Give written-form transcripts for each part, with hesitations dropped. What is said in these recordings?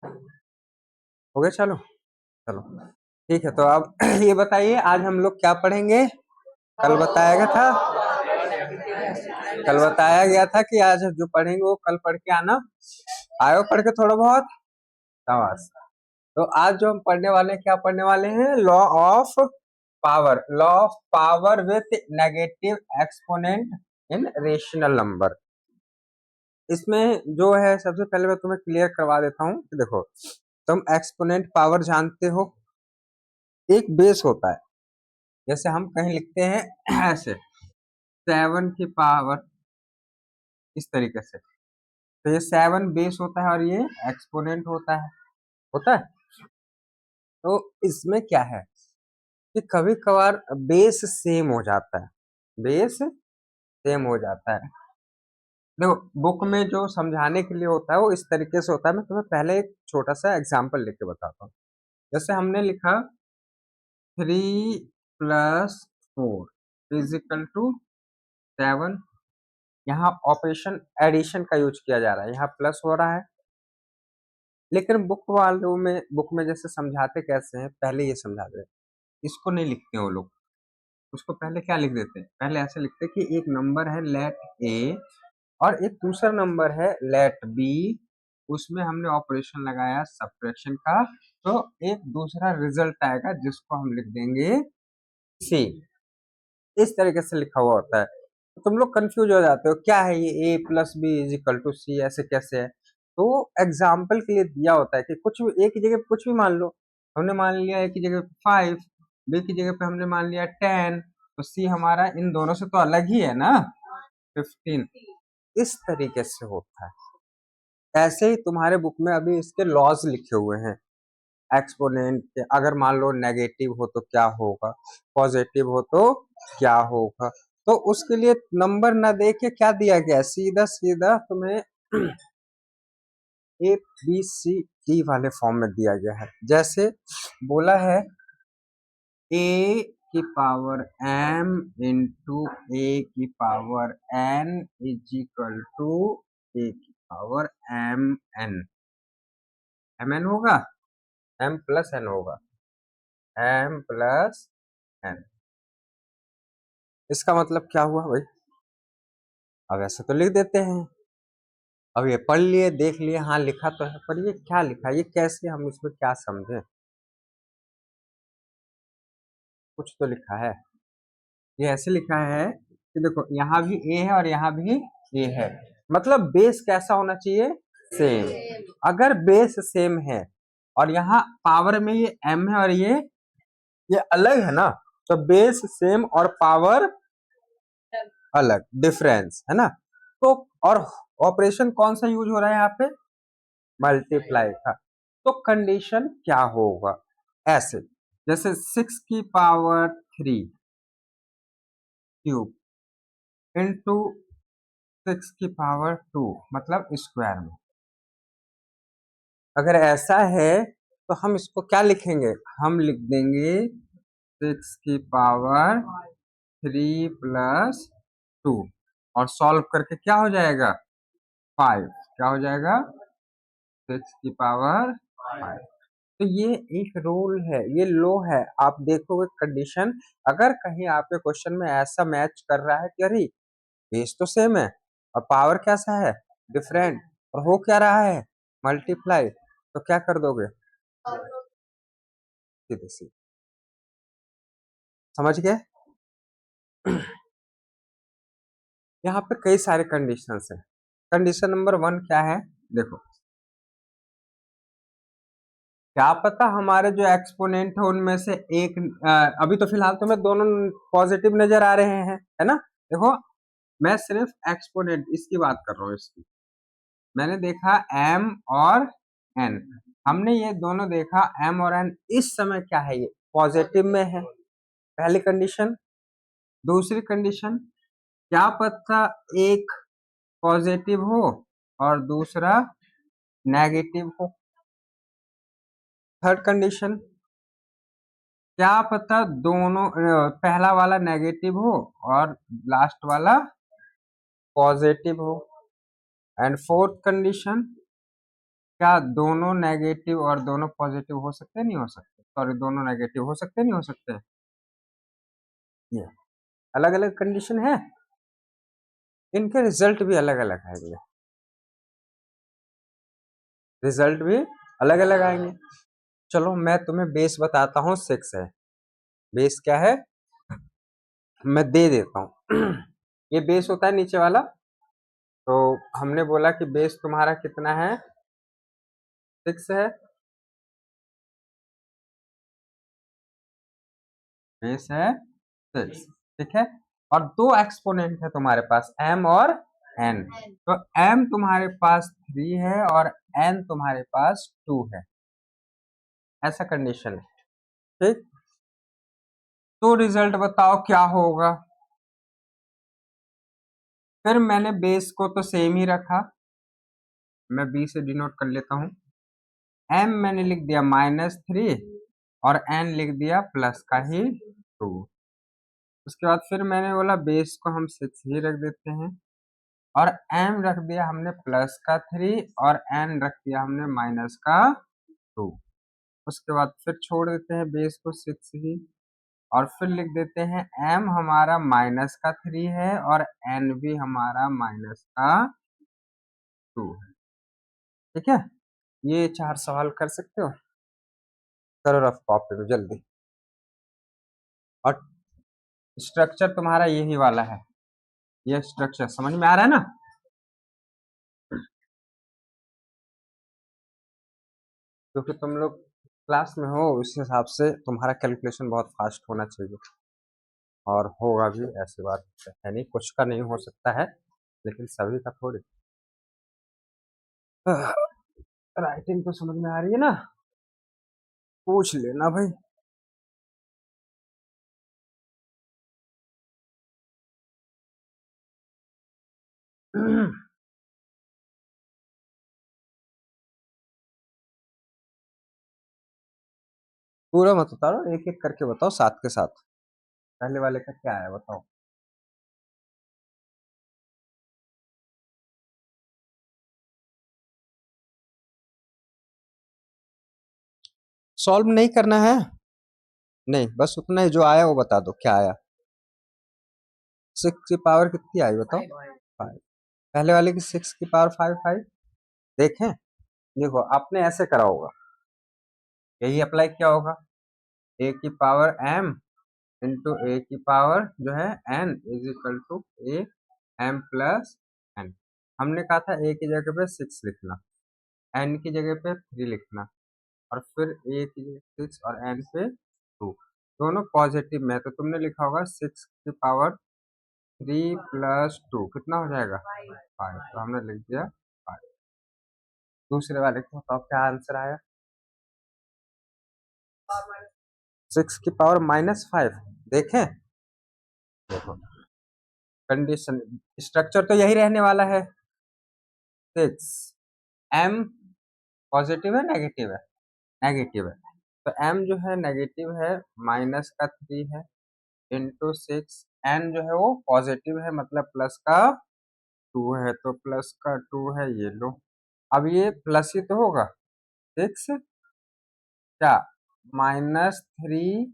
हो गया? चलो चलो ठीक है। तो अब ये बताइए आज हम लोग क्या पढ़ेंगे? कल बताया गया था, कल बताया गया था कि आज जो पढ़ेंगे वो कल पढ़ के आना। आयो पढ़ के थोड़ा बहुत? शाबाश। तो आज जो हम पढ़ने वाले हैं, क्या पढ़ने वाले हैं? Law of power. Law of power with negative exponent in rational number. इसमें जो है सबसे पहले मैं तुम्हें क्लियर करवा देता हूँ कि देखो, तुम एक्सपोनेंट पावर जानते हो, एक बेस होता है। जैसे हम कहीं लिखते हैं ऐसे 7 की पावर, इस तरीके से, तो ये 7 बेस होता है और ये एक्सपोनेंट होता है। तो इसमें क्या है कि कभी कभार बेस सेम हो जाता है, बेस सेम हो जाता है। देखो बुक में जो समझाने के लिए होता है वो इस तरीके से होता है। मैं तुम्हें पहले एक छोटा सा एग्जांपल लेके बताता हूँ। जैसे हमने लिखा 3 + 4 इज इक्वल टू 7। यहाँ ऑपरेशन एडिशन का यूज किया जा रहा है, यहाँ प्लस हो रहा है। लेकिन बुक में जैसे समझाते कैसे हैं, पहले ये समझा दे, इसको नहीं लिखते वो लोग। उसको पहले क्या लिख देते हैं? पहले ऐसे लिखते हैं कि एक नंबर है लेट ए और एक दूसरा नंबर है लेट बी, उसमें हमने ऑपरेशन लगाया सब्ट्रैक्शन का, तो एक दूसरा रिजल्ट आएगा जिसको हम लिख देंगे सी। इस तरीके से लिखा हुआ होता है। तो तुम लोग कंफ्यूज हो जाते हो, क्या है ये a + b = c, ऐसे कैसे है? तो एग्जाम्पल के लिए दिया होता है कि कुछ भी एक की जगह कुछ भी मान लो। हमने मान लिया a की जगह 5, b की जगह पे हमने मान लिया 10, तो c हमारा इन दोनों से तो अलग ही है ना, 15। इस तरीके से होता है। ऐसे ही तुम्हारे बुक में अभी इसके लॉज लिखे हुए हैं। एक्सपोनेंट के अगर मान लो नेगेटिव हो तो क्या होगा, पॉजिटिव हो तो क्या होगा। तो उसके लिए नंबर ना दे के क्या दिया गया, सीधा सीधा तुम्हें ए बी सी डी वाले फॉर्म में दिया गया है। जैसे बोला है ए की पावर m इंटू ए की power n is equal to a की पावर mn होगा, m+n होगा, m+n। इसका मतलब क्या हुआ भाई? अब ऐसे तो लिख देते हैं। अब ये पढ़ लिए देख लिए, हाँ लिखा तो है, पर ये क्या लिखा, ये कैसे, हम इसमें क्या समझे? कुछ तो लिखा है। ये ऐसे लिखा है कि देखो यहाँ भी ए है और यहाँ भी ए है, मतलब बेस कैसा होना चाहिए? सेम। अगर बेस सेम है और यहाँ पावर में ये m है और ये अलग है ना, तो बेस सेम और पावर अलग, डिफरेंस है ना। तो और ऑपरेशन कौन सा यूज हो रहा है यहाँ पे? मल्टीप्लाई का। तो कंडीशन क्या होगा? ऐसे जैसे 6 की पावर 3 क्यूब इंटू 6 की पावर 2, मतलब स्क्वायर में। अगर ऐसा है तो हम इसको क्या लिखेंगे? हम लिख देंगे 6 की पावर 3 + 2 और सॉल्व करके क्या हो जाएगा? 5। क्या हो जाएगा? 6 की पावर 5। तो ये एक रूल है, ये लो है। आप देखोगे कंडीशन, अगर कहीं आपके क्वेश्चन में ऐसा मैच कर रहा है कि अरे बेस तो सेम है और पावर कैसा है? डिफरेंट, और हो क्या रहा है? मल्टीप्लाई, तो क्या कर दोगे? सीधे सीधे। समझ गए? यहाँ पे कई सारे कंडीशंस हैं। कंडीशन नंबर 1 क्या है? देखो, क्या पता हमारे जो एक्सपोनेंट है उनमें से एक अभी तो फिलहाल तो मैं दोनों पॉजिटिव नजर आ रहे हैं, है ना। देखो मैं सिर्फ एक्सपोनेंट इसकी बात कर रहा हूँ, इसकी मैंने देखा m और n, हमने ये दोनों देखा m और n, इस समय क्या है? ये पॉजिटिव में है, पहली कंडीशन। दूसरी कंडीशन, क्या पता एक पॉजिटिव हो और दूसरा नेगेटिव हो। थर्ड कंडीशन, क्या पता दोनों पहला वाला नेगेटिव हो और लास्ट वाला पॉजिटिव हो। एंड फोर्थ कंडीशन, क्या दोनों नेगेटिव और दोनों पॉजिटिव हो सकते हैं? नहीं हो सकते। सॉरी, दोनों नेगेटिव हो सकते हैं, नहीं हो सकते? ये अलग अलग कंडीशन है, इनके रिजल्ट भी अलग अलग आएंगे, रिजल्ट भी अलग अलग आएंगे। चलो मैं तुम्हें बेस बताता हूँ, 6 है। बेस क्या है मैं दे देता हूँ। ये बेस होता है नीचे वाला। तो हमने बोला कि बेस तुम्हारा कितना है? 6 है। बेस है 6, ठीक है। और दो एक्सपोनेंट है तुम्हारे पास, m और n। तो m तुम्हारे पास 3 है और n तुम्हारे पास 2 है, ऐसा कंडीशन है, ठीक। तो रिजल्ट बताओ क्या होगा? फिर मैंने बेस को तो सेम ही रखा, मैं b से डिनोट कर लेता हूँ। m मैंने लिख दिया -3 और n लिख दिया प्लस का ही 2। उसके बाद फिर मैंने बोला बेस को हम 6 ही रख देते हैं और m रख दिया हमने प्लस का 3 और n रख दिया हमने माइनस का 2। उसके बाद फिर छोड़ देते हैं बेस को 6 ही और फिर लिख देते हैं m हमारा माइनस का 3 है और n भी हमारा माइनस का 2 है, ठीक है। ये 4 सवाल कर सकते हो, करो रफ कॉपी में जल्दी। और स्ट्रक्चर तुम्हारा यही वाला है, ये स्ट्रक्चर समझ में आ रहा है ना? क्योंकि तुम लोग क्लास में हो, उस हिसाब से तुम्हारा कैलकुलेशन बहुत फास्ट होना चाहिए, और होगा भी, ऐसी बात है नहीं, कुछ का नहीं हो सकता है लेकिन सभी का थोड़ी। राइटिंग तो समझ में आ रही है ना? पूछ लेना भाई। पूरा मत उतारो, एक एक करके बताओ साथ के साथ। पहले वाले का क्या है बताओ? सॉल्व नहीं करना है, नहीं, बस उतना ही जो आया वो बता दो क्या आया। 6 की पावर कितनी आई बताओ? 5। पहले वाले की 6 की पावर 5 5। देखें, देखो आपने ऐसे करा होगा, यही अप्लाई किया होगा। a की पावर m इंटू ए की पावर जो है n is equal to a m plus n। हमने कहा था a की जगह पे 6 लिखना, n की जगह पे 3 लिखना, और फिर a की जगह 6 और n पे 2, दोनों पॉजिटिव में है। तो तुमने लिखा होगा 6 की पावर 3 प्लस 2 कितना हो जाएगा? 5। तो हमने लिख दिया 5। दूसरे वाले को बताओ क्या आंसर आया? 6 की पावर -5। देखें, देखो कंडीशन, स्ट्रक्चर तो यही रहने वाला है। 6 m पॉजिटिव है नेगेटिव है? नेगेटिव है। तो m जो है नेगेटिव है, माइनस का 3 है इंटू 6। n जो है वो पॉजिटिव है, मतलब प्लस का 2 है, तो प्लस का 2 है, ये लो। अब ये प्लस ही तो होगा, 6 क्या -3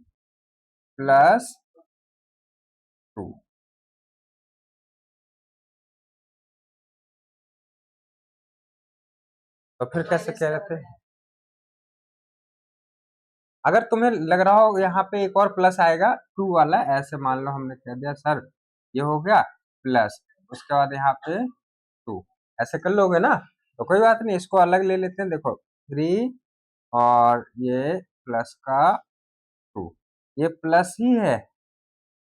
प्लस 2। तो फिर कैसे कह रहे थे? अगर तुम्हें लग रहा हो यहाँ पे एक और प्लस आएगा 2 वाला, ऐसे मान लो हमने कह दिया सर ये हो गया प्लस, उसके बाद यहाँ पे 2, ऐसे कर लोगे ना? तो कोई बात नहीं, इसको अलग ले लेते हैं। देखो 3 और ये प्लस का 2, ये प्लस ही है,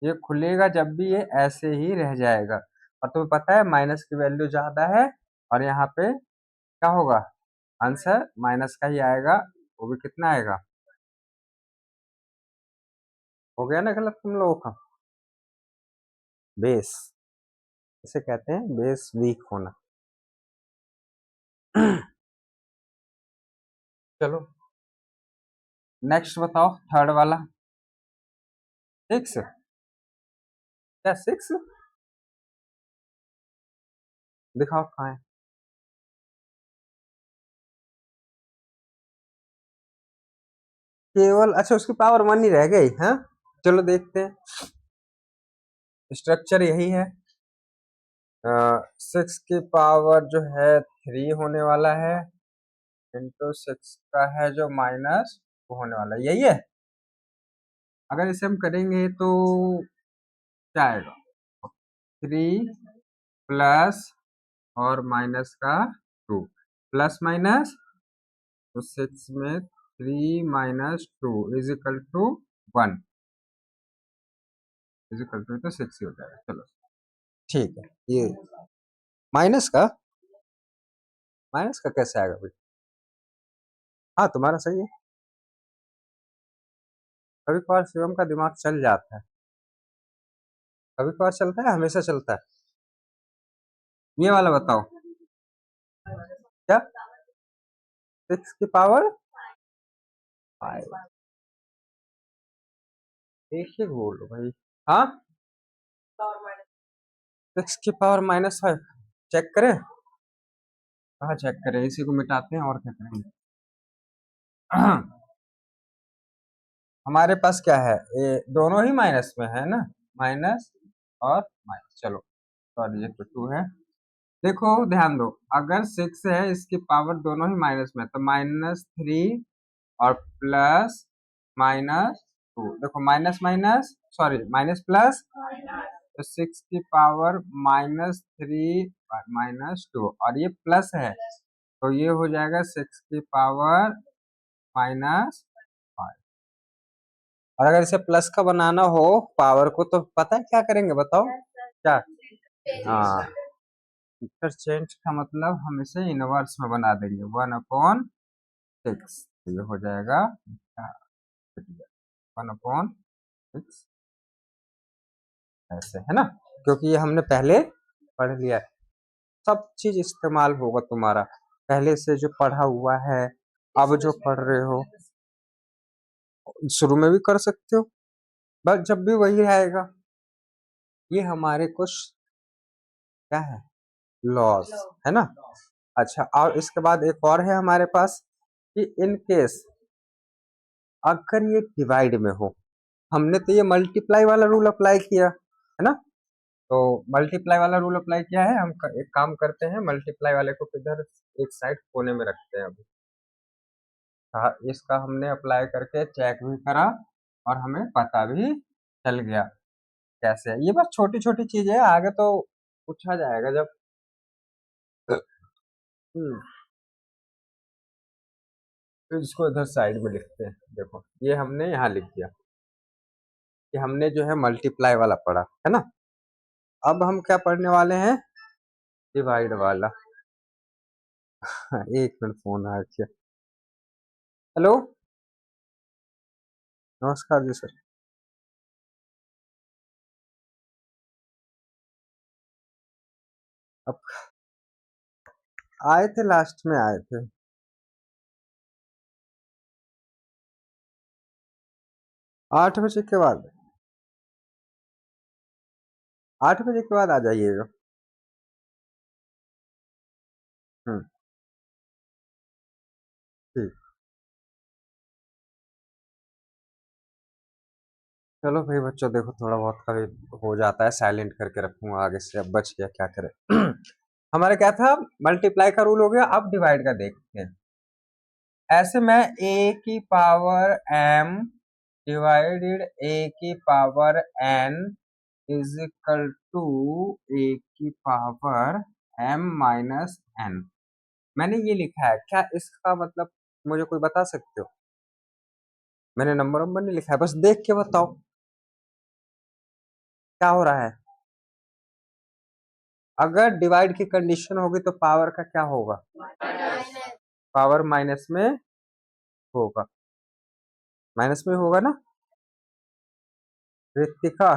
ये खुलेगा जब भी ये ऐसे ही रह जाएगा। और तुम्हें पता है माइनस की वैल्यू ज्यादा है, और यहाँ पे क्या होगा? आंसर माइनस का ही आएगा, वो भी कितना आएगा? हो गया ना गलत तुम लोगों का? बेस, इसे कहते हैं बेस वीक होना। चलो नेक्स्ट बताओ, थर्ड वाला। 6, क्या 6? दिखाओ कहाँ है? केवल अच्छा उसकी पावर 1 ही रह गई। हाँ चलो देखते हैं, स्ट्रक्चर यही है। 6 की पावर जो है 3 होने वाला है, इंटू 6 का है जो -2 होने वाला है, यही है। अगर इसे हम करेंगे तो क्या आएगा, 3 प्लस और माइनस का 2, प्लस माइनस तो 6 में 3 - 2 is equal to 1, is equal to तो 6 ही हो जाएगा। चलो ठीक है, ये माइनस का, माइनस का कैसे आएगा भाई? हाँ तुम्हारा सही है, कभी कभार शिवम का दिमाग चल जाता है, कभी कभार चलता है, हमेशा चलता है। ये वाला बताओ क्या, 6 की पावर 5, एक ही बोलो भाई। हाँ 6 की पावर -5, चेक करें, कहाँ चेक करें, इसी को मिटाते हैं और क्या करेंगे। हमारे पास क्या है, ये दोनों ही माइनस में है ना, माइनस और माइनस, चलो सॉरी ये तो 2 है। देखो ध्यान दो, अगर 6 है इसकी पावर दोनों ही माइनस में, तो -3 और प्लस -2, देखो minus minus sorry minus plus, तो 6 की पावर -3 -2 और ये प्लस है, तो ये हो जाएगा 6 की पावर -5। और अगर इसे प्लस का बनाना हो पावर को, तो पता है क्या करेंगे बताओ क्या? हाँ इंटरचेंज का मतलब हम इसे इनवर्स में बना देंगे, 1/6, ये हो जाएगा 1/6, ऐसे है ना, क्योंकि ये हमने पहले पढ़ लिया है, सब चीज इस्तेमाल होगा तुम्हारा, पहले से जो पढ़ा हुआ है, अब जो पढ़ रहे हो, शुरू में भी कर सकते हो, बस जब भी वही आएगा। ये हमारे कुछ क्या है, लॉस है ना। अच्छा और इसके बाद एक और है हमारे पास कि इन केस अगर ये डिवाइड में हो, हमने तो ये मल्टीप्लाई वाला रूल अप्लाई किया है ना, तो मल्टीप्लाई वाला रूल अप्लाई किया है, हम एक काम करते हैं, मल्टीप्लाई वाले को किधर एक साइड कोने में रखते हैं अभी। हाँ, इसका हमने अप्लाई करके चेक भी करा और हमें पता भी चल गया कैसे है। ये बस छोटी छोटी चीजें है, आगे तो पूछा जाएगा जब। हम्म, तो इसको इधर साइड में लिखते हैं, देखो ये हमने यहाँ लिख दिया कि हमने जो है मल्टीप्लाई वाला पढ़ा है ना। अब हम क्या पढ़ने वाले हैं, डिवाइड वाला। एक मिनट फोन आ गया। हेलो, नमस्कार जी सर। अब आए थे, लास्ट में आए थे, 8 बजे के बाद, 8 बजे के बाद आ जाइएगा। हम्म ठीक, चलो भाई बच्चों, देखो थोड़ा बहुत कभी हो जाता है, साइलेंट करके रखूंगा आगे से, अब बच गया क्या करे। हमारा क्या था, मल्टीप्लाई का रूल हो गया, अब डिवाइड का देखते हैं। ऐसे में a की पावर m डिवाइडेड a की power n is equal to a की पावर m-n, मैंने ये लिखा है, क्या इसका मतलब मुझे कोई बता सकते हो? मैंने नंबर नंबर नहीं लिखा है, बस देख के बताओ क्या हो रहा है। अगर डिवाइड की कंडीशन होगी तो पावर का क्या होगा, पावर माइनस में होगा, माइनस में होगा ना। रितिका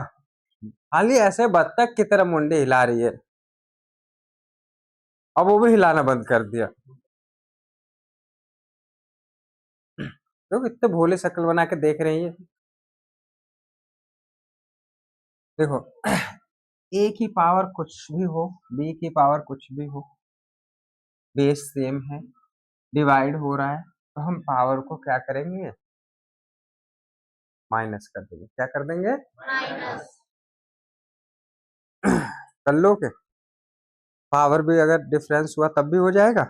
खाली ऐसे बत्तख की तरह मुंडी हिला रही है, अब वो भी हिलाना बंद कर दिया। लोग इतने भोले शक्ल बना के देख रही है। देखो ए की पावर कुछ भी हो, बी की पावर कुछ भी हो, बेस सेम है, डिवाइड हो रहा है, तो हम पावर को क्या करेंगे, माइनस कर देंगे। क्या कर देंगे? माइनस। कर लो के पावर भी अगर डिफरेंस हुआ तब भी हो जाएगा।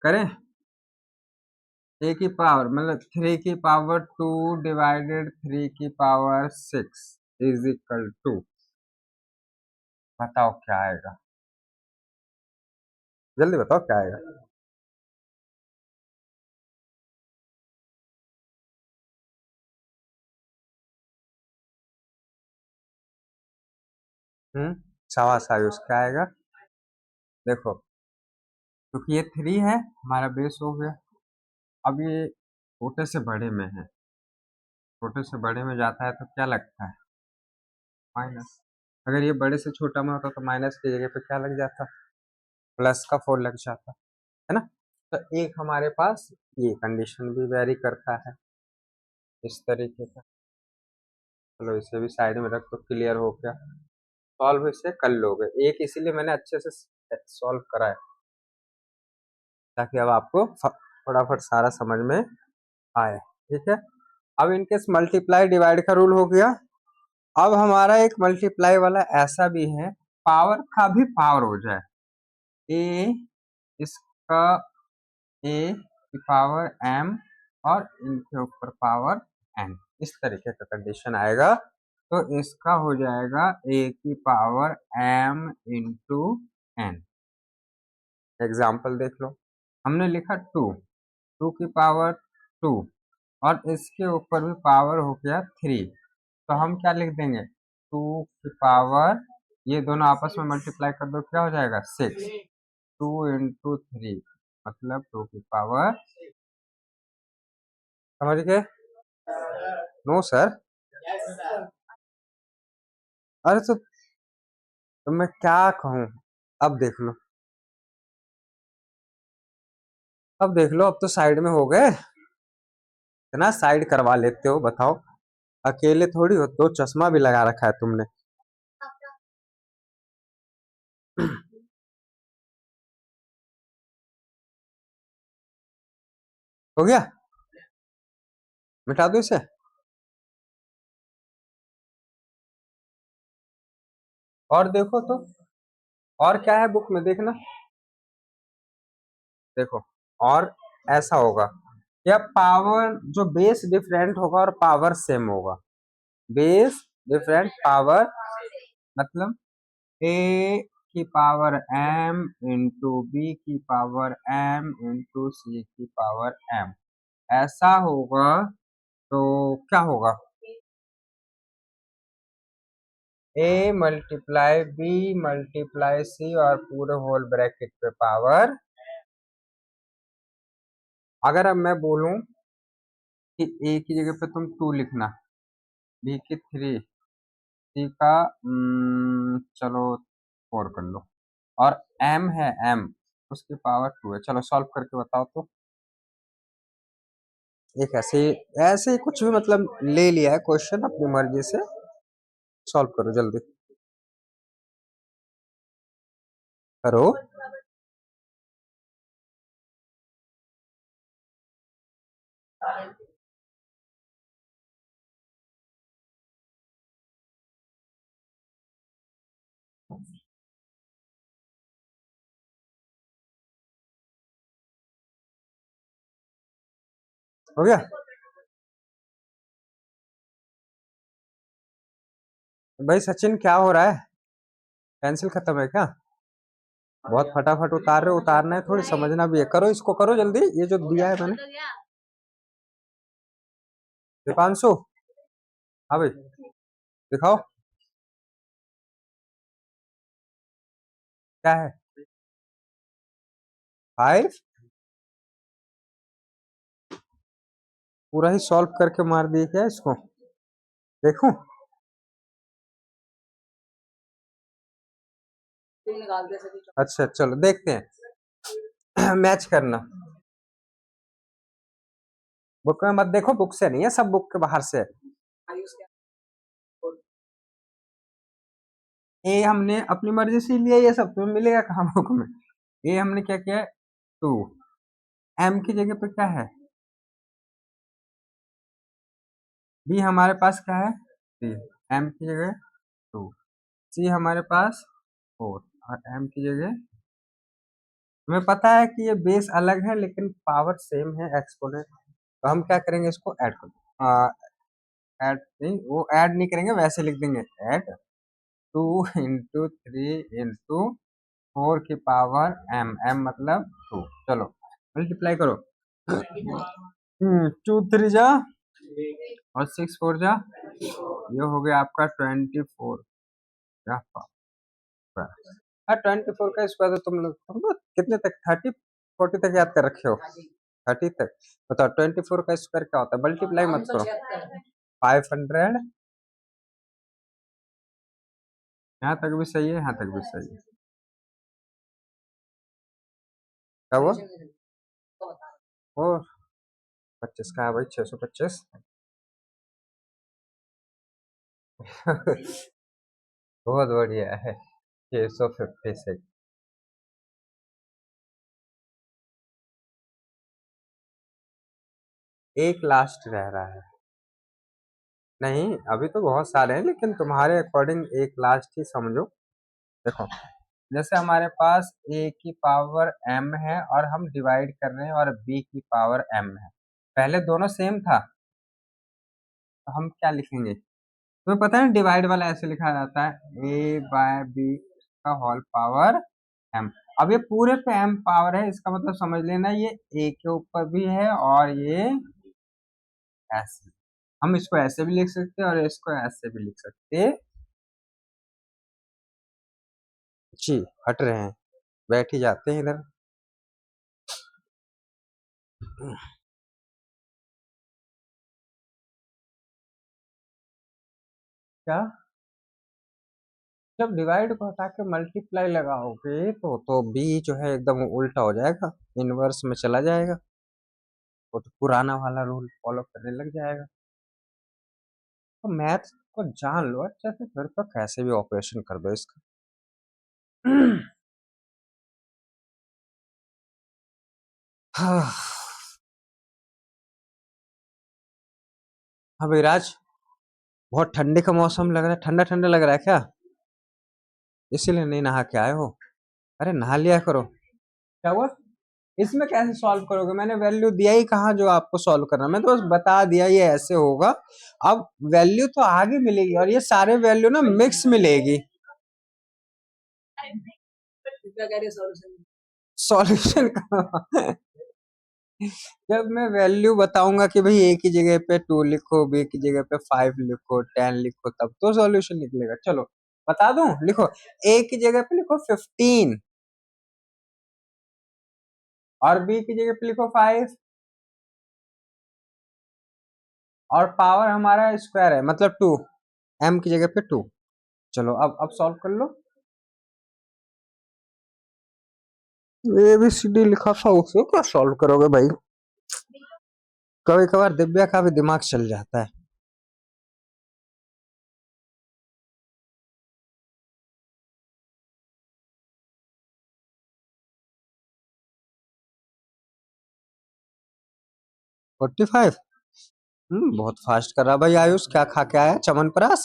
करें ए की पावर मतलब 3 की पावर 2 डिवाइडेड 3 की पावर 6 इज इक्वल टू, बताओ क्या आएगा? जल्दी बताओ क्या आएगा? शाबाश आयुष, क्या आएगा? देखो, क्योंकि ये 3 है हमारा बेस हो गया। अब ये छोटे से बड़े में है, छोटे से बड़े में जाता है तो क्या लगता है? माइनस। अगर ये बड़े से छोटा में होता तो माइनस की जगह पे क्या लग जाता? प्लस का 4 लग जाता, है ना? तो एक हमारे पास ये कंडीशन भी वेरी करता है इस तरीके का। चलो इसे भी साइड में रख तो क्लियर हो गया। सॉल्व इसे कर लोगे, एक इसीलिए मैंने अच्छे से सॉल्व करा है ताकि अब आपको फटाफट सारा समझ में आए। ठीक है, अब इनकेस मल्टीप्लाई डिवाइड का रूल हो गया। अब हमारा एक मल्टीप्लाई वाला ऐसा भी है, पावर का भी पावर हो जाए, ए इसका ए की पावर m और इनके ऊपर पावर n, इस तरीके का कंडीशन आएगा तो इसका हो जाएगा a की power m into n। Example देख लो, हमने लिखा 2 की पावर 2 और इसके ऊपर भी पावर हो गया 3, तो हम क्या लिख देंगे? 2 की पावर, ये दोनों आपस में मल्टीप्लाई कर दो, क्या हो जाएगा? 6। 2 इंटू 3 मतलब 2 की पावर, समझ गए? No sir. अरे तो मैं क्या कहूँ? अब देख लो, अब देख लो, अब तो साइड में हो गए। इतना साइड करवा लेते हो, बताओ? अकेले थोड़ी हो, दो चश्मा भी लगा रखा है तुमने। हो गया, मिटा दो इसे। और देखो तो, और क्या है बुक में देखना। देखो, और ऐसा होगा या पावर जो बेस डिफरेंट होगा और पावर सेम होगा। बेस डिफरेंट पावर मतलब ए की पावर m इंटू बी की पावर m इंटू सी की पावर m, ऐसा होगा तो क्या होगा? A multiply B multiply C और पूरे होल ब्रैकेट पे पावर। अगर अब मैं बोलूं कि ए की जगह पे तुम 2 लिखना, बी की 3, सी का चलो 4 कर लो, और m है m, उसकी पावर 2 है। चलो सॉल्व करके बताओ तो। एक ऐसे ऐसे ही कुछ भी मतलब ले लिया है क्वेश्चन, अपनी मर्जी से सॉल्व करो, जल्दी करो। हो गया भाई? सचिन क्या हो रहा है? पेंसिल खत्म है क्या? बहुत फटाफट उतार रहे हो, उतारना है थोड़ी समझना भी है। करो इसको, करो जल्दी, ये जो दिया है मैंने। दीपांशु, हाँ भाई, दिखाओ क्या है। 5 पूरा ही सॉल्व करके मार दिए क्या इसको? देखो, अच्छा चलो देखते हैं। मैच करना, बुक में मत देखो, बुक से नहीं है, सब बुक के बाहर से है। ए हमने अपनी मर्जी से लिया, ये सब तुम्हें मिलेगा कहाँ बुक में? ए हमने क्या किया है? 2, एम की जगह पे क्या है, बी हमारे पास क्या है, थ्री, एम की जगह टू, सी हमारे पास फोर, और एम की जगह, हमें पता है कि ये बेस अलग है लेकिन पावर सेम है एक्सपोनेंट, तो हम क्या करेंगे, इसको ऐड कर, ऐड नहीं, वो ऐड नहीं करेंगे, वैसे लिख देंगे add two into three into four की पावर एम, एम मतलब टू, चलो मल्टीप्लाई करो, टू थ्री जा और सिक्स फोर जा, ये हो गया आपका 24, क्या हाँ 24 का स्क्वायर, तो तुम लोग कितने तक, 30 40 तक याद कर रखे हो, 30 तक, बताओ 24 का स्क्वायर क्या होता है, मल्टीप्लाई मत करो, 500, यहाँ तक भी सही है, यहाँ तक भी सही है, क्या हुआ, ओ 25 का है भाई, 625 बहुत बढ़िया है, 656, एक लास्ट रह रहा है, नहीं अभी तो बहुत सारे हैं लेकिन तुम्हारे अकॉर्डिंग एक लास्ट ही समझो, देखो जैसे हमारे पास a की पावर m है और हम डिवाइड कर रहे हैं और b की पावर m है, पहले दोनों सेम था, तो हम क्या लिखेंगे, तुम्हें पता है डिवाइड वाला ऐसे लिखा जाता है a बाय b का होल पावर m, अब ये पूरे पे m पावर है, इसका मतलब समझ लेना ये a के ऊपर भी है और ये ऐसे, हम इसको ऐसे भी लिख सकते हैं और इसको ऐसे भी लिख सकते हैं, जी हट रहे हैं, बैठ ही जाते हैं इधर, क्या, जब डिवाइड को हटा के मल्टीप्लाई लगाओगे तो बी जो है एकदम उल्टा हो जाएगा, इनवर्स में चला जाएगा, वो तो पुराना वाला रूल फॉलो करने लग जाएगा, तो मैथ को जान लो अच्छे से, फिर तो कैसे भी ऑपरेशन कर दो इसका। हाँ हाँ विराज, बहुत ठंडे का मौसम लग रहा है, ठंडा ठंडा लग रहा है क्या, इसीलिए नहीं नहा के आए हो, अरे नहा लिया करो, क्या हुआ, इसमें कैसे सॉल्व करोगे, मैंने वैल्यू दिया ही कहाँ जो आपको सॉल्व करना, मैं तो बस बता दिया ये ऐसे होगा, अब वैल्यू तो आगे मिलेगी और ये सारे वैल्यू ना मिक्स मिलेगी, सॉल्यूशन का जब मैं वैल्यू बताऊंगा कि भाई ए की जगह पे 2 लिखो, बी की जगह पे 5 लिखो, 10 लिखो, तब तो सॉल्यूशन निकलेगा, चलो बता दूं, लिखो ए की जगह पे लिखो 15 और बी की जगह पे लिखो 5 और पावर हमारा स्क्वायर है मतलब 2, एम की जगह पे 2, चलो अब सॉल्व कर लो, ए बी सी डी लिखा था उसको क्या सॉल्व करोगे भाई, कभी कभार दिव्या का भी दिमाग चल जाता है, फोर्टी फाइव, बहुत फास्ट कर रहा भाई आयुष, क्या खा के आया, चमनप्राश,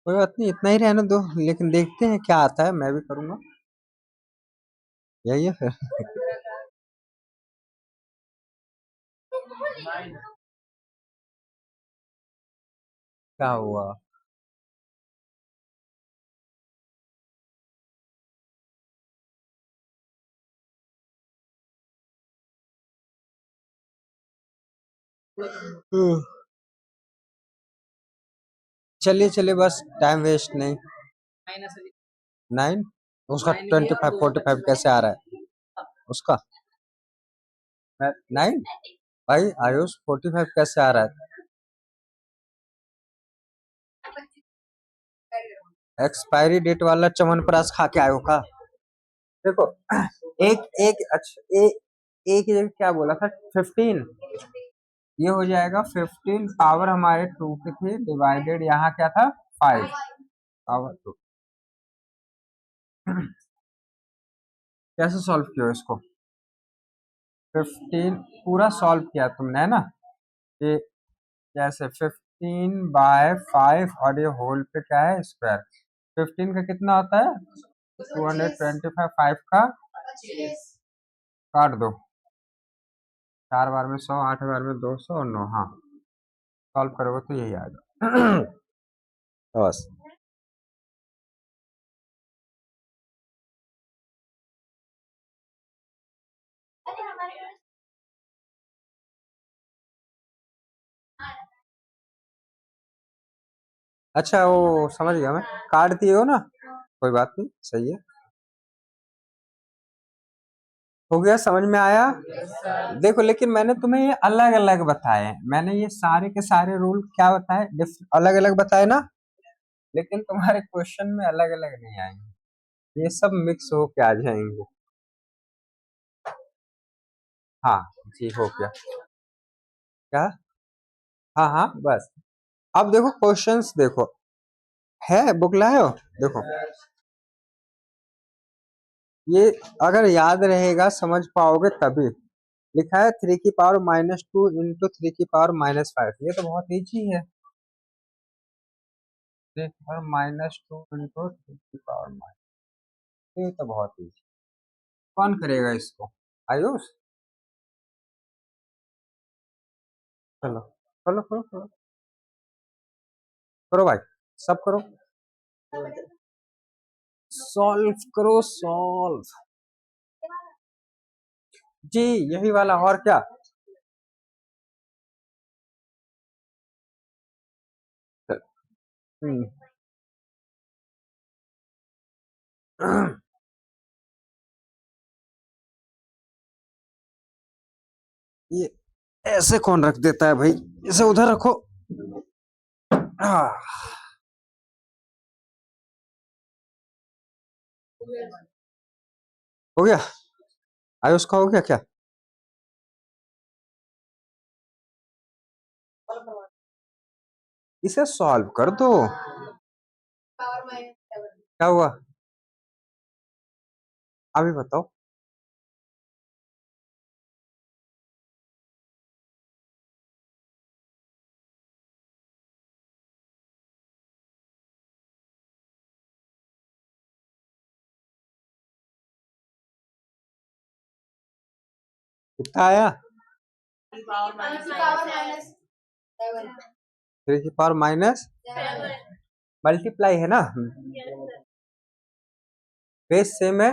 कोई बात नहीं, इतना ही रहने दो, लेकिन देखते हैं क्या आता है, मैं भी करूंगा, यही है फिर, क्या हुआ, हम्म, चलिए चलिए बस टाइम वेस्ट नहीं, 9, उसका 25 45 कैसे आ रहा है उसका, 9, भाई आयुष 45 कैसे आ रहा है, एक्सपायरी डेट वाला च्यवनप्राश खा के आयो का, देखो एक एक अच्छा ए की जगह क्या बोला था 15, ये हो जाएगा 15 पावर हमारे 2 की थी डिवाइडेड यहाँ क्या था 5 पावर 2। कैसे सॉल्व किया इसको? 15 पूरा सॉल्व किया तुमने है ना, ये जैसे 15/5 और ये होल पे क्या है स्क्वायर। 15 का कितना होता है 225, 5 का काट दो, 4 बार में 100, 8 बार में 200 और 9, हाँ सॉल्व करोगे तो यही आएगा। बस। अच्छा वो समझ गया मैं, काट दिए हो ना, कोई बात नहीं, सही है, हो गया, समझ में आया। देखो लेकिन मैंने तुम्हें ये अलग अलग बताए हैं, मैंने ये सारे के सारे रूल क्या बताए, अलग अलग बताए ना, लेकिन तुम्हारे क्वेश्चन में अलग अलग नहीं आएंगे, ये सब मिक्स होके आ जाएंगे। हाँ जी हो गया। क्या? हाँ हाँ बस। अब देखो क्वेश्चंस देखो, है बुक लाए हो, देखो ये अगर याद रहेगा समझ पाओगे तभी। लिखा है 3 की पावर -2 इंटू 3 की पावर -5, ये तो बहुत ईजी है, 3 की पावर -2 इंटू 3 की पावर-, ये तो बहुत ईजी, कौन करेगा इसको, आयुष? चलो करो करो करो करो भाई, सब करो, सॉल्व करो सॉल्व। जी यही वाला, और क्या। हम्म, ये ऐसे कौन रख देता है भाई, इसे उधर रखो। हाँ, हो गया, आयुष का हो गया क्या? इसे सॉल्व कर दो, क्या हुआ अभी बताओ। कितना आया? 3 की पावर- मल्टीप्लाई है ना, बेस सेम है,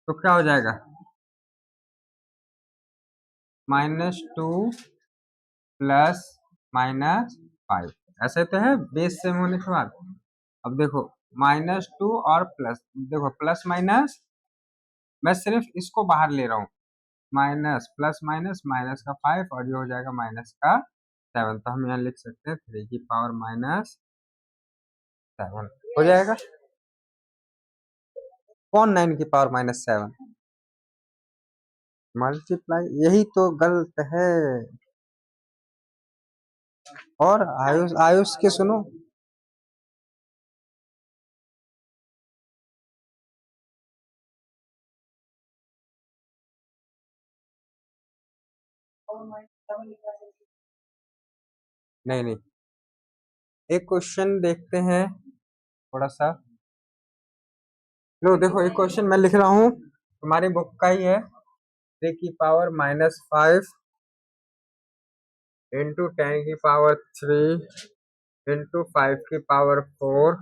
तो क्या हो जाएगा -2 प्लस -5, ऐसे तो है बेस सेम होने के बाद। अब देखो -2 और प्लस, देखो प्लस माइनस, मैं सिर्फ इसको बाहर ले रहा हूँ, माइनस प्लस माइनस, माइनस का 5 और ये हो जाएगा -का 7, तो हम यहाँ लिख सकते हैं 3 की पावर-7 हो जाएगा। कौन 9 की पावर-7? मल्टीप्लाई, यही तो गलत है। और आयुष, आयुष के सुनो, नहीं नहीं, एक क्वेश्चन देखते हैं थोड़ा सा, लो देखो एक क्वेश्चन मैं लिख रहा हूँ, तुम्हारी बुक का ही है, 3 की पावर-5 इंटू 10 की पावर 3 इंटू 5 की पावर 4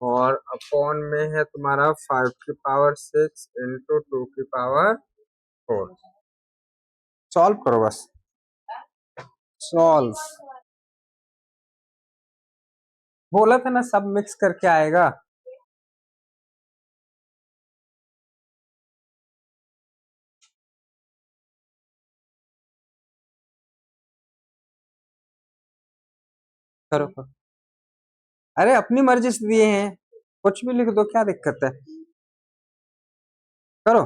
और अपॉन में है तुम्हारा 5 की पावर 6 इंटू 2 की पावर 4। सॉल्व करो बस, सॉल्व, बोला था ना सब मिक्स करके आएगा। करो करो, अरे अपनी मर्जी से दिए हैं, कुछ भी लिख दो, क्या दिक्कत है, करो।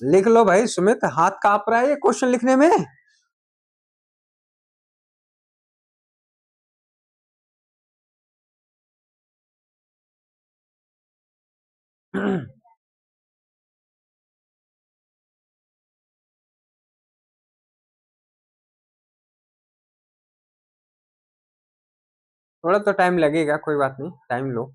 लिख लो भाई सुमित, हाथ कांप रहा है ये क्वेश्चन लिखने में। थोड़ा तो टाइम लगेगा, कोई बात नहीं, टाइम लो।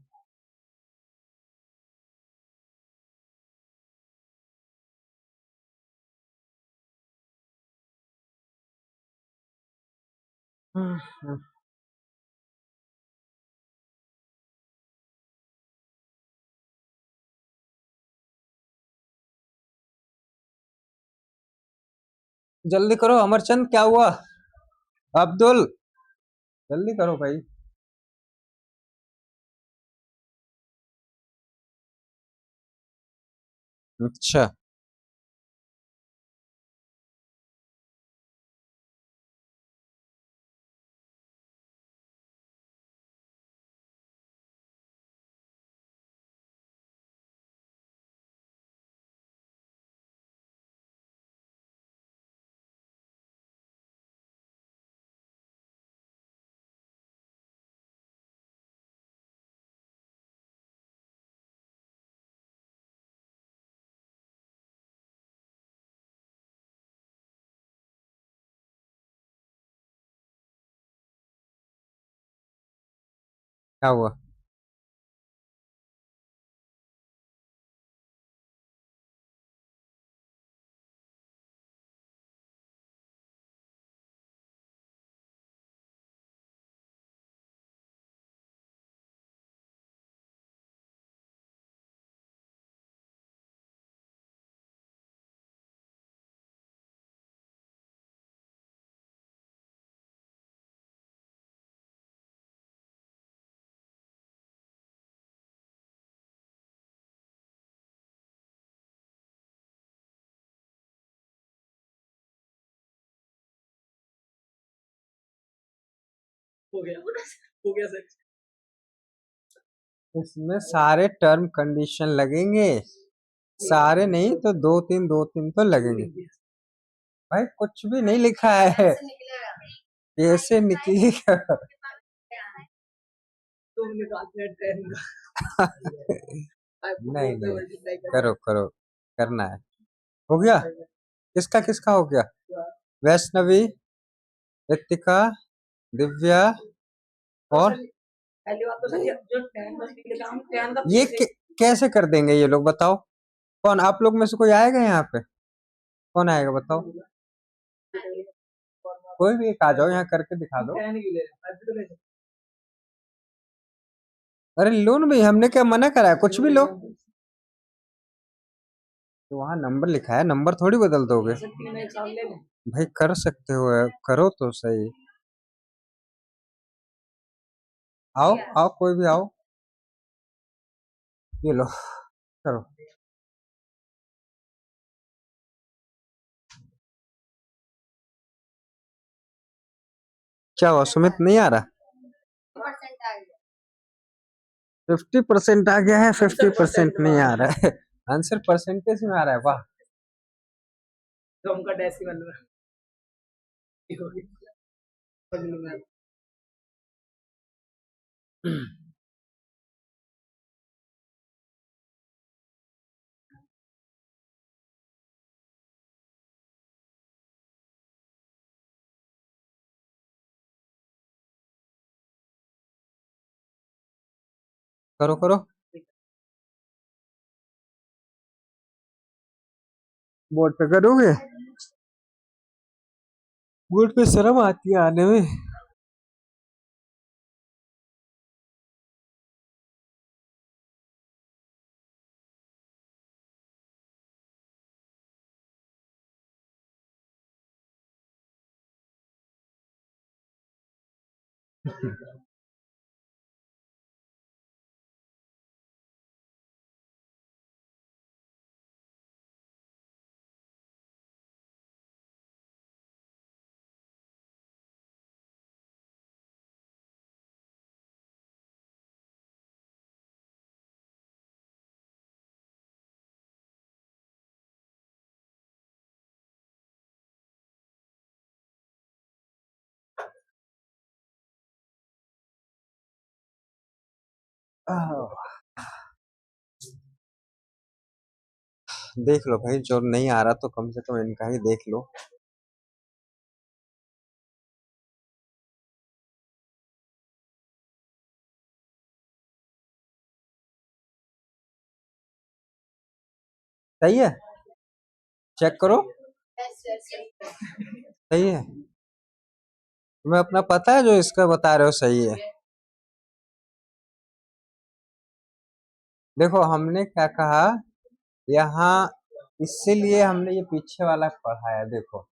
जल्दी करो अमरचंद, क्या हुआ? अब्दुल, जल्दी करो भाई। अच्छा, क्या हुआ? इसमें सारे टर्म कंडीशन लगेंगे, सारे नहीं तो दो तीन तो लगेंगे। भाई कुछ भी नहीं लिखा है, कैसे निकलेगा? नहीं नहीं, करो करो, करना है। हो गया? किसका किसका हो गया? वैष्णवी, ऋतिका, दिव्या और ये कैसे कर देंगे ये लोग, बताओ? कौन आप लोग में से कोई आएगा यहाँ पे? कौन आएगा बताओ? कोई भी एक आ जाओ, यहाँ करके दिखा दो। अरे लो ना भाई, हमने क्या मना करा है, कुछ भी लो। तो वहाँ नंबर लिखा है, नंबर थोड़ी बदल दोगे। भाई कर सकते हो, करो तो सही। आओ आओ, कोई भी आओ, ये लो, करो। क्या हुआ सुमित, नहीं आ रहा? 50% आ गया है, 50% नहीं आ रहा है। आंसर परसेंटेज में आ रहा है, वाह। करो करो, बोर्ड पे करोगे? बोर्ड पे शर्म आती है आने में। देख लो भाई, जो नहीं आ रहा तो कम से कम इनका ही देख लो। सही है, चेक करो। सही है, तुम्हें अपना पता है जो इसका बता रहे हो सही है। देखो हमने क्या कहा यहाँ, इसीलिए हमने ये पीछे वाला पढ़ाया। देखो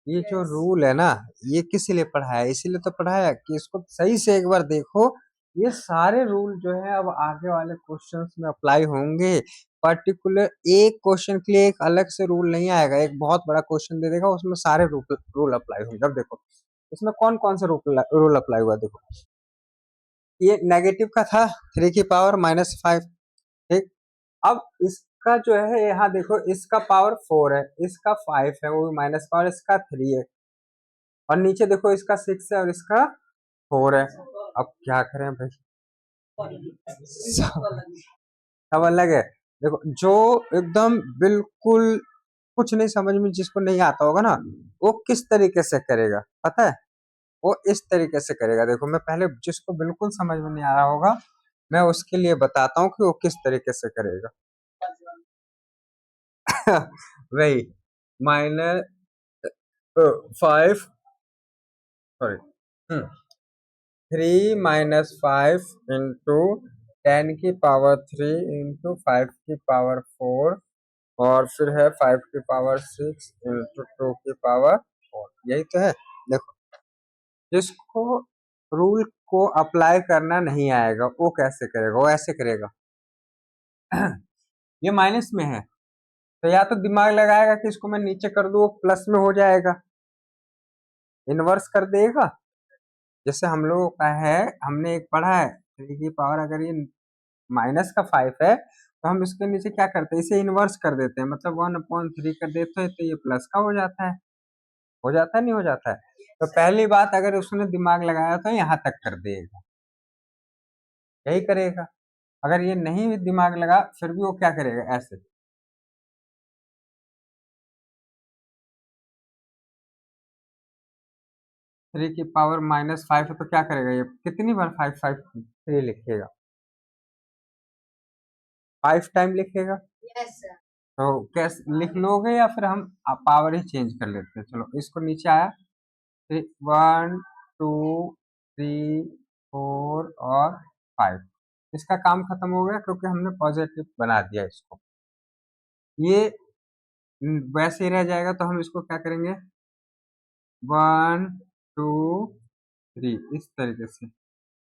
ये जो रूल है ना, ये किस लिए पढ़ाया, इसीलिए तो पढ़ाया कि इसको सही से एक बार देखो। ये सारे रूल जो है अब आगे वाले क्वेश्चंस में अप्लाई होंगे। पर्टिकुलर एक क्वेश्चन के लिए एक अलग से रूल नहीं आएगा, एक बहुत बड़ा क्वेश्चन दे देगा उसमें सारे रूल अप्लाई होंगे। अब देखो इसमें कौन कौन से रूल अप्लाई हुआ। देखो ये नेगेटिव का था, 3 की पावर -5। ठीक, अब इसका जो है यहाँ देखो, इसका पावर 4 है, इसका 5 है, वो माइनस पावर, इसका 3 है, और नीचे देखो इसका 6 है और इसका 4 है। अब क्या करें भाई, सब सब अलग है। देखो जो एकदम बिल्कुल कुछ नहीं समझ में, जिसको नहीं आता होगा ना, वो किस तरीके से करेगा पता है, वो इस तरीके से करेगा। देखो मैं पहले जिसको बिल्कुल समझ में नहीं आ रहा होगा, मैं उसके लिए बताता हूँ कि वो किस तरीके से करेगा। वही -5, सॉरी, 3 - 5 इंटू 10 की पावर 3 इंटू 5 की पावर 4, और फिर है 5 की पावर 6 इंटू 2 की पावर 4। यही तो है। देखो जिसको रूल को अप्लाई करना नहीं आएगा वो कैसे करेगा, वो ऐसे करेगा। ये माइनस में है तो या तो दिमाग लगाएगा कि इसको मैं नीचे कर दूं, वो प्लस में हो जाएगा, इन्वर्स कर देगा। जैसे हम लोगों का है, हमने एक पढ़ा है 3 की पावर, अगर ये -5 है तो हम इसके नीचे क्या करते हैं, इसे इन्वर्स कर देते हैं, मतलब 1/3 कर देते हैं, तो ये प्लस का हो जाता है। हो जाता है नहीं हो जाता है। तो पहली बात, अगर उसने दिमाग लगाया तो यहाँ तक कर देगा, यही करेगा। अगर ये नहीं भी दिमाग लगा फिर भी वो क्या करेगा, ऐसे। 3 की पावर -5 है तो क्या करेगा, ये कितनी बार 5 5 3 लिखेगा, 5 टाइम लिखेगा। तो कैसे लिख लोगे, या फिर हम पावर ही चेंज कर लेते हैं। चलो इसको नीचे आया, 1 2 3 4 और 5, इसका काम खत्म हो गया क्योंकि हमने पॉजिटिव बना दिया इसको। ये वैसे ही रह जाएगा तो हम इसको क्या करेंगे, 1 2 3 इस तरीके से।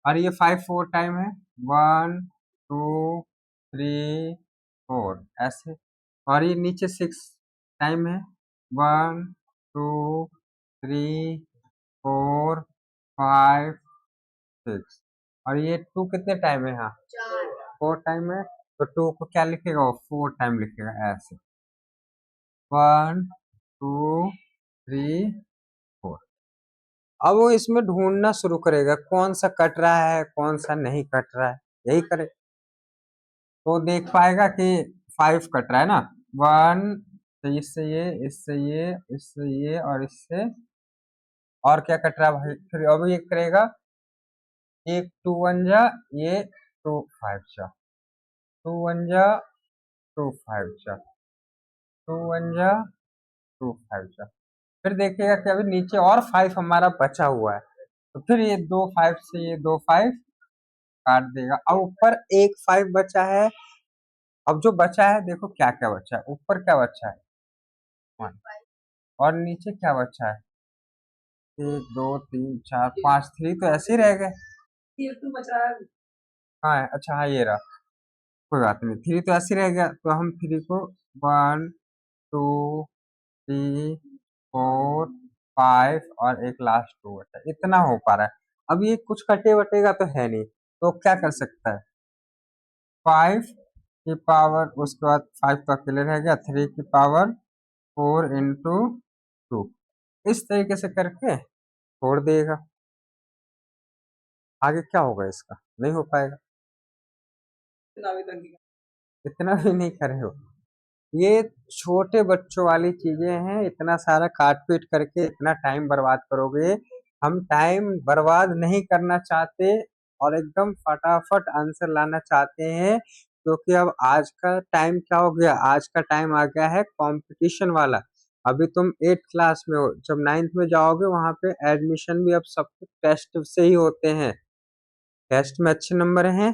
और ये 5 4 टाइम है, 1 2 3 4 ऐसे। और ये नीचे 6 टाइम है, 1 2 3 4 5 6। और ये 2 कितने टाइम है, यहाँ 4 टाइम है, तो 2 को क्या लिखेगा, वो 4 टाइम लिखेगा ऐसे। 1 2 3 4। अब वो इसमें ढूंढना शुरू करेगा कौन सा कट रहा है कौन सा नहीं कट रहा है, यही करे तो देख पाएगा कि 5 कट रहा है ना, 1, तो इससे ये, इससे ये, इससे ये, और इससे, और क्या कट रहा है भाई, फिर अब ये करेगा, एक 2 1 जा, ये 2 5 जा, 2 1 जा, 2 5 जा, 2 1 जा, 2 5 जा। फिर देखिएगा कि अभी नीचे और 5 हमारा बचा हुआ है, तो फिर ये 2 5 से ये 2 5 काट देगा, और ऊपर एक 5 बचा है। अब जो बचा है देखो क्या क्या बचा है, ऊपर क्या बचा है, 1, और नीचे क्या बचा है, 1 2 3 4 5, 3 तो ऐसे ही रह गए। हाँ अच्छा, हाँ ये रहा, कोई बात नहीं, 3 तो ऐसे ही रह गया, तो हम 3 को 1 2 3 4 5, और एक लास्ट 2 बचा, इतना हो पा रहा है। अब ये कुछ कटे वटेगा तो है नहीं, तो क्या कर सकता है, 5 की पावर, उसके बाद 5 तो अकेले रह गया, 3 की पावर 4 इंटू 2, इस तरीके से करके छोड़ देगा। आगे क्या होगा इसका, नहीं हो पाएगा। इतना भी नहीं करे हो। ये छोटे बच्चों वाली चीजें हैं, इतना सारा काट पीट करके इतना टाइम बर्बाद करोगे। हम टाइम बर्बाद नहीं करना चाहते और एकदम फटाफट आंसर लाना चाहते हैं, क्योंकि अब आज का टाइम क्या हो गया, आज का टाइम आ गया है कंपटीशन वाला। अभी तुम 8th क्लास में हो, जब 9th में जाओगे वहां पे एडमिशन भी अब सब टेस्ट से ही होते हैं। टेस्ट में अच्छे नंबर हैं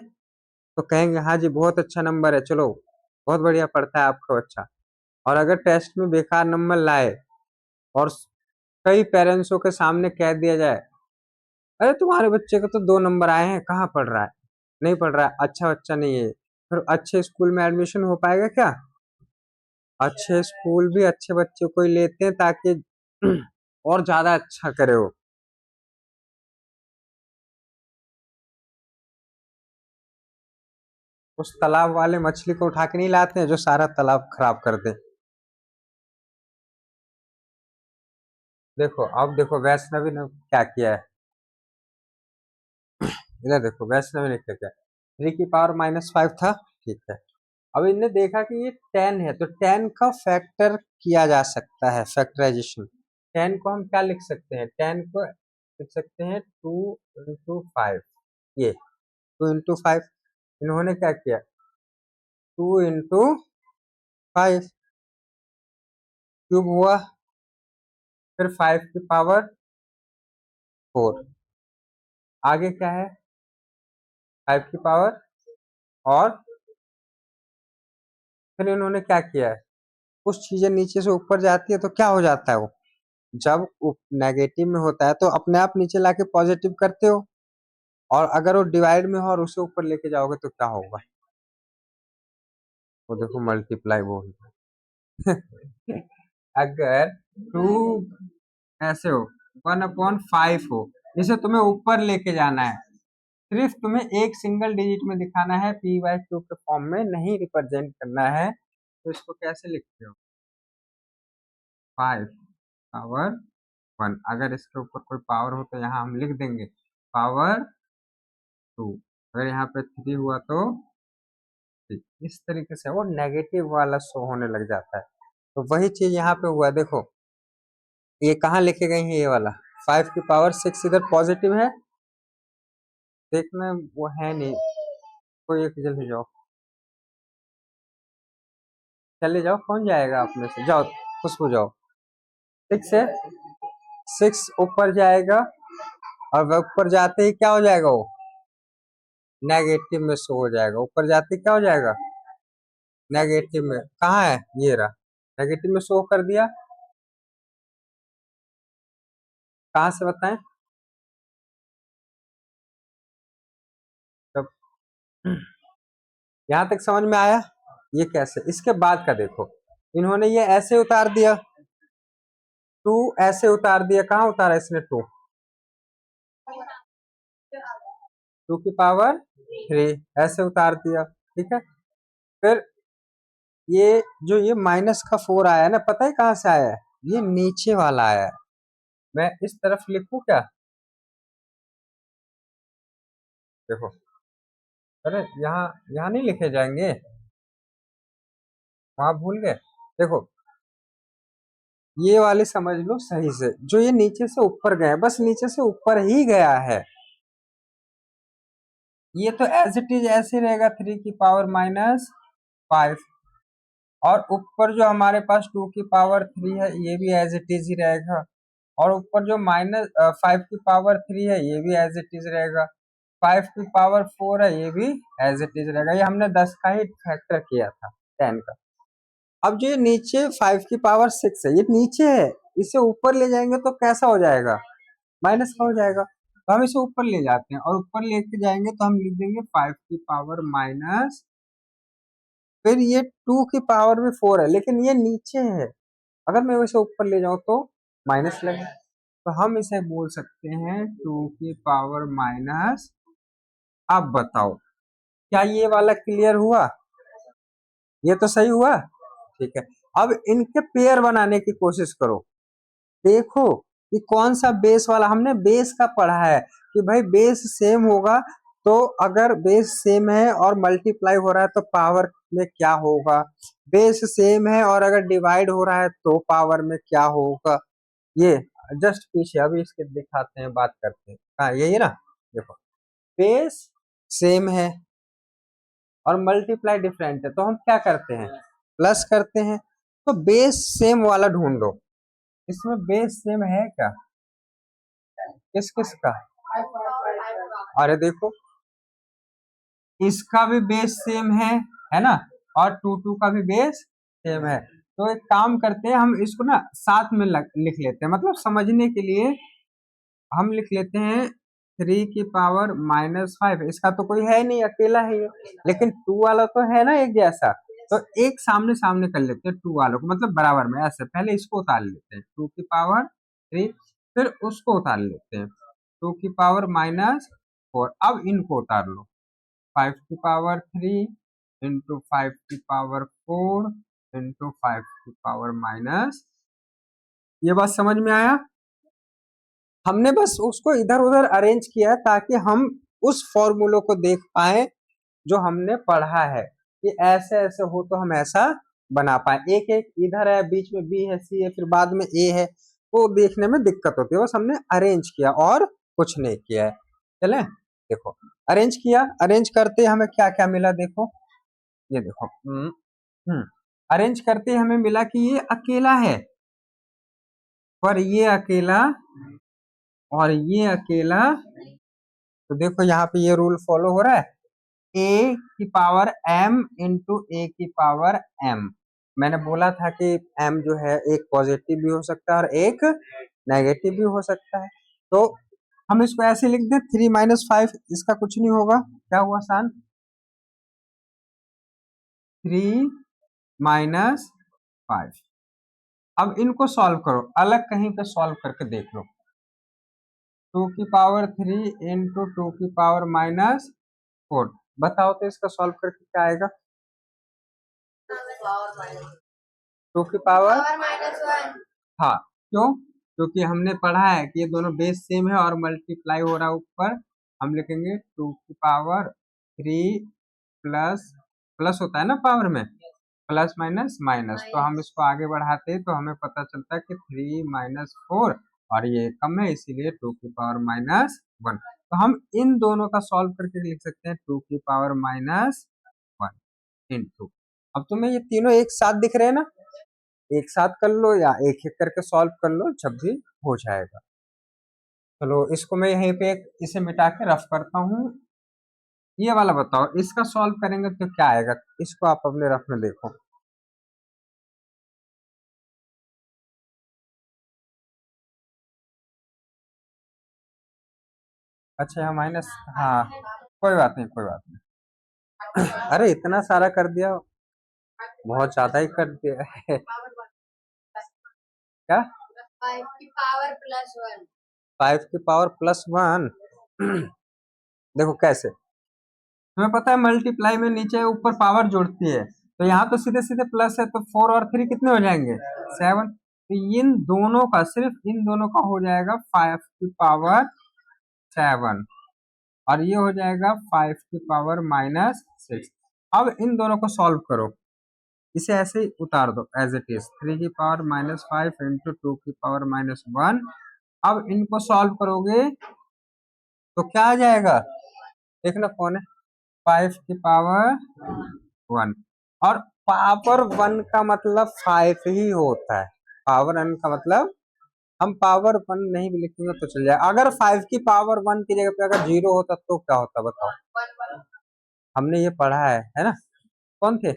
तो कहेंगे हाँ जी बहुत अच्छा नंबर है, चलो बहुत बढ़िया पढ़ता है आपका बच्चा। और अगर टेस्ट में बेकार नंबर लाए और कई पेरेंट्सों के सामने कह दिया जाए अरे तुम्हारे बच्चे को तो 2 नंबर आए हैं, कहाँ पढ़ रहा है, नहीं पढ़ रहा है, अच्छा बच्चा नहीं है, फिर अच्छे स्कूल में एडमिशन हो पाएगा क्या? अच्छे स्कूल भी अच्छे बच्चे को ही लेते हैं ताकि और ज्यादा अच्छा करे वो। उस तालाब वाले मछली को उठा के नहीं लाते हैं जो सारा तालाब खराब कर दे। देखो अब देखो वैष्णवी ने क्या किया है, इधर देखो वैष्णवी ने क्या किया, 3 की पावर -5 था, ठीक है। अब इनने देखा कि ये 10 है तो 10 का फैक्टर किया जा सकता है, फैक्टराइजेशन। 10 को हम क्या लिख सकते हैं, 10 को लिख सकते हैं 2 × 5, ये 2 × 5। इन्होंने क्या किया, 2 × 5 क्यूब हुआ, फिर 5 की पावर 4, आगे क्या है 5 की पावर, और फिर इन्होंने क्या किया है, कुछ चीजें नीचे से ऊपर जाती है तो क्या हो जाता है वो, जब नेगेटिव में होता है तो अपने आप नीचे लाके पॉजिटिव करते हो, और अगर वो डिवाइड में हो और उसे ऊपर लेके जाओगे तो क्या होगा, वो देखो मल्टीप्लाई बोल अगर 2 ऐसे हो, 1/5 हो, जिसे तुम्हें ऊपर लेके जाना है, सिर्फ तुम्हें एक सिंगल डिजिट में दिखाना है, p/q के फॉर्म में नहीं रिप्रेजेंट करना है, तो इसको कैसे लिखते हो, 5 पावर 1। अगर इसके ऊपर कोई पावर हो तो यहाँ हम लिख देंगे पावर 2, अगर यहाँ पे 3 हुआ तो 3। इस तरीके से वो नेगेटिव वाला शो होने लग जाता है। तो वही चीज यहाँ पे हुआ, देखो ये कहाँ लेके गई है, ये वाला 5 की पावर 6 इधर पॉजिटिव है, देखना वो है नहीं, कोई एक जल्दी जाओ, चले जाओ, कौन जाएगा आप में से, जाओ खुशबू जाओ। 6 है, 6 ऊपर जाएगा, और वह ऊपर जाते ही क्या हो जाएगा, वो नेगेटिव में शो हो जाएगा, ऊपर जाते ही क्या हो जाएगा, नेगेटिव में। कहाँ है, ये रहा, नेगेटिव में शो कर दिया, कहाँ से बताएं, तब यहाँ तक समझ में आया, ये कैसे, इसके बाद का देखो, इन्होंने ये ऐसे उतार दिया, 2 ऐसे उतार दिया, कहाँ उतारा इसने 2, 2 की पावर 3 ऐसे उतार दिया, ठीक है। फिर ये जो ये -4 आया है ना, पता है कहाँ से आया है, ये नीचे वाला आया है। मैं इस तरफ लिखूं क्या, देखो, अरे यहाँ यहाँ नहीं लिखे जाएंगे, वहां भूल गए, देखो ये वाले समझ लो सही से, जो ये नीचे से ऊपर गए, बस नीचे से ऊपर ही गया है, ये तो एज इट इज ऐसे रहेगा, 3 की पावर -5, और ऊपर जो हमारे पास 2 की पावर 3 है ये भी एज इट इज ही रहेगा, और ऊपर जो -5 की पावर 3 है ये भी एज इट इज रहेगा, 5 की पावर 4 है ये भी एज इट इज रहेगा। ये हमने 10 का ही फैक्टर किया था, 10 का। अब जो ये नीचे 5 की पावर 6 है, ये नीचे है, इसे ऊपर ले जाएंगे तो कैसा हो जाएगा, माइनस का हो जाएगा, तो हम इसे ऊपर ले जाते हैं, और ऊपर लेके जाएंगे तो हम लिख देंगे 5 की पावर- फिर ये 2 की पावर भी 4 है, लेकिन ये नीचे है, अगर मैं इसे ऊपर ले जाऊं तो माइनस लगेगा, तो हम इसे बोल सकते हैं 2 की पावर-। अब बताओ क्या ये वाला क्लियर हुआ, ये तो सही हुआ, ठीक है। अब इनके पेयर बनाने की कोशिश करो, देखो कि कौन सा बेस वाला, हमने बेस का पढ़ा है कि भाई बेस सेम होगा तो अगर बेस सेम है और मल्टीप्लाई हो रहा है तो पावर में क्या होगा, बेस सेम है और अगर डिवाइड हो रहा है तो पावर में क्या होगा, ये जस्ट पीछे अभी इसके दिखाते हैं, बात करते हैं। हाँ यही ना, देखो बेस सेम है और मल्टीप्लाई डिफरेंट है, तो हम क्या करते हैं, प्लस करते हैं। तो बेस सेम वाला ढूंढो, इसमें बेस सेम है क्या, किस किस का, अरे देखो इसका भी बेस सेम है ना, और टू टू का भी बेस सेम है। तो एक काम करते हैं, हम इसको ना साथ में लिख लेते हैं, मतलब समझने के लिए हम लिख लेते हैं 3 की पावर -5। इसका तो कोई है नहीं, अकेला है ये, लेकिन टू वाला तो है ना एक जैसा, तो एक सामने सामने कर लेते हैं टू वालों को, मतलब बराबर में ऐसे, पहले इसको उतार लेते हैं 2 की पावर 3, फिर उसको उतार लेते हैं 2 की पावर -4। अब इनको उतार लो, 5 की पावर 3 इंटू 5 की पावर 4 इंटू 5 की पावर-, ये बात समझ में आया। हमने बस उसको इधर उधर अरेंज किया है ताकि हम उस फॉर्मूलों को देख पाए जो हमने पढ़ा है, कि ऐसे ऐसे हो तो हम ऐसा बना पाए। एक एक इधर है, बीच में बी है, सी है, फिर बाद में ए है, तो देखने में दिक्कत होती है, बस हमने अरेंज किया और कुछ नहीं किया है। चले देखो, अरेंज किया, अरेंज करते हमें क्या क्या मिला, देखो ये देखो, अरेंज करते हमें मिला कि ये अकेला है, पर ये अकेला और ये अकेला, तो देखो यहाँ पे ये रूल फॉलो हो रहा है, A की पावर m इंटू A की पावर m। मैंने बोला था कि m जो है एक पॉजिटिव भी हो सकता है और एक नेगेटिव भी हो सकता है, तो हम इसको ऐसे लिख दें 3 - 5, इसका कुछ नहीं होगा, क्या हुआ सान, 3 - 5। अब इनको सॉल्व करो, अलग कहीं पे सॉल्व करके देख लो, 2 की पावर 3 इंटू 2 की पावर-4, बताओ तो इसका सॉल्व करके क्या आएगा, 2 की पावर, हाँ क्यों, क्योंकि हमने पढ़ा है कि ये दोनों बेस सेम है और मल्टीप्लाई हो रहा है ऊपर, हम लिखेंगे 2 की पावर 3 प्लस, प्लस होता है ना पावर में, प्लस माइनस माइनस, तो हम इसको आगे बढ़ाते हैं तो हमें पता चलता है कि 3 - 4, और ये कम है इसीलिए 2 की पावर-1। तो हम इन दोनों का सॉल्व करके लिख सकते हैं 2 की पावर-1 इंटू, अब तुम्हें ये तीनों एक साथ दिख रहे हैं ना, एक साथ कर लो या एक एक करके सॉल्व कर लो, जब भी हो जाएगा। चलो इसको मैं यहीं पे इसे मिटा के रफ करता हूँ। ये वाला बताओ, इसका सॉल्व करेंगे तो क्या आएगा, इसको आप अपने रफ में देखो। अच्छा यहाँ माइनस, हाँ कोई बात नहीं, कोई बात नहीं। अरे इतना सारा कर दिया, बहुत ज्यादा ही कर दिया है। क्या, 5 की पावर+1, 5 की पावर+1। देखो कैसे, तुम्हें पता है मल्टीप्लाई में नीचे ऊपर पावर जुड़ती है, तो यहाँ तो सीधे सीधे प्लस है, तो 4 और 3 कितने हो जाएंगे, 7। तो इन दोनों का, सिर्फ इन दोनों का हो जाएगा 5 की पावर-7, और ये हो जाएगा 5 की पावर-6। अब इन दोनों को सॉल्व करो, इसे ऐसे ही उतार दो एज इट इज, 3 की पावर-5 इंटू 2 की पावर-1। अब इनको सॉल्व करोगे तो क्या आ जाएगा, देखना कौन है, 5 की पावर-1, और पावर 1 का मतलब 5 ही होता है, पावर 1 का मतलब, हम पावर 1 नहीं भी लिखेंगे तो चल जाए, अगर 5 की पावर 1 की जगह पे अगर 0 होता तो क्या होता बताओ, हमने ये पढ़ा है ना, कौन थे?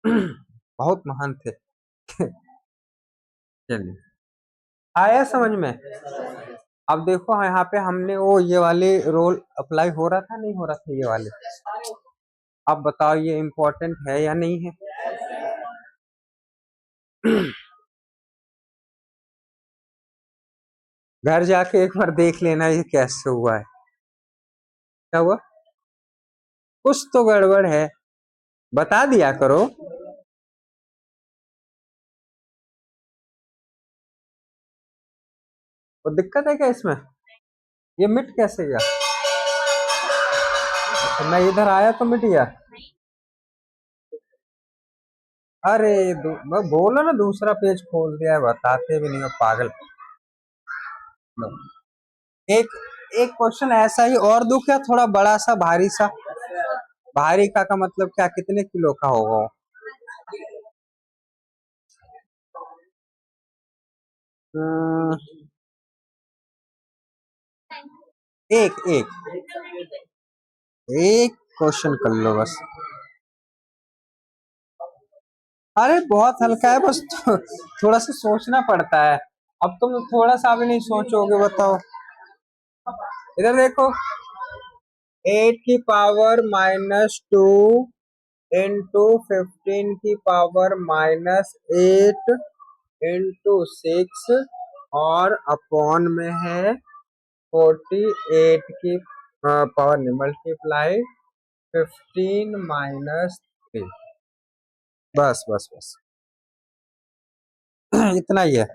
बहुत महान थे। चलिए, आया समझ में। अब देखो यहाँ पे हमने वो ये वाले रोल अप्लाई हो रहा था, नहीं हो रहा था ये वाले, अब बताओ ये इम्पोर्टेंट है या नहीं है। घर जाके एक बार देख लेना ये कैसे हुआ है, क्या हुआ, कुछ तो गड़बड़ है, बता दिया करो। वो दिक्कत है क्या इसमें, ये मिट कैसे गया, तो मैं इधर आया तो मिट गया। अरे मैं बोलो ना दूसरा पेज खोल दिया है, बताते भी नहीं हो पागल। लो, एक एक क्वेश्चन ऐसा ही और दो क्या, थोड़ा बड़ा सा भारी सा। भारी का मतलब क्या, कितने किलो का होगा वो? हम्म, एक एक एक क्वेश्चन कर लो बस। अरे बहुत हल्का है, बस थोड़ा सा सोचना पड़ता है। अब तुम थोड़ा सा भी नहीं सोचोगे, बताओ। इधर देखो, 8 की पावर -2 इंटू 15 की पावर-8 इंटू 6 और अपॉन में है 48 की पावर नहीं, मल्टीप्लाई 15 - 3। बस बस बस। इतना ही है।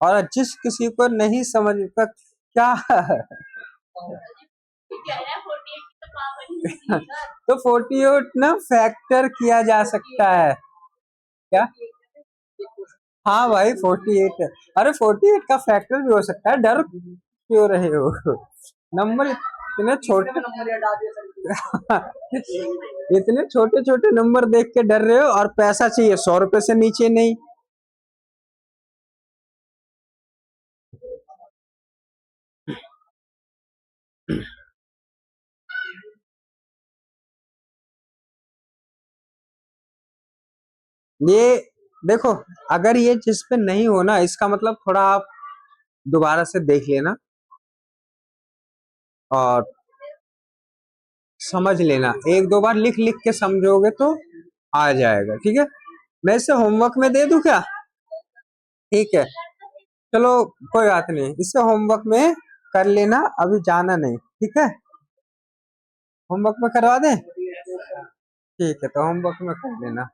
और जिस किसी को नहीं समझ का क्या तो 48 ना फैक्टर किया जा सकता है क्या? हाँ भाई 48 है। अरे 48 का फैक्टर भी हो सकता है, डर क्यों रहे हो? नंबर इतने छोटे इतने छोटे छोटे नंबर देख के डर रहे हो, और पैसा चाहिए 100 रुपए से नीचे नहीं। ये देखो, अगर ये जिस पे नहीं हो ना, इसका मतलब थोड़ा आप दोबारा से देख लेना और समझ लेना, एक दो बार लिख लिख के समझोगे तो आ जाएगा, ठीक है। मैं इसे होमवर्क में दे दूं क्या? ठीक है, चलो कोई बात नहीं, इसे होमवर्क में कर लेना, अभी जाना नहीं, ठीक है। होमवर्क में करवा दें? ठीक है, तो होमवर्क में कर लेना।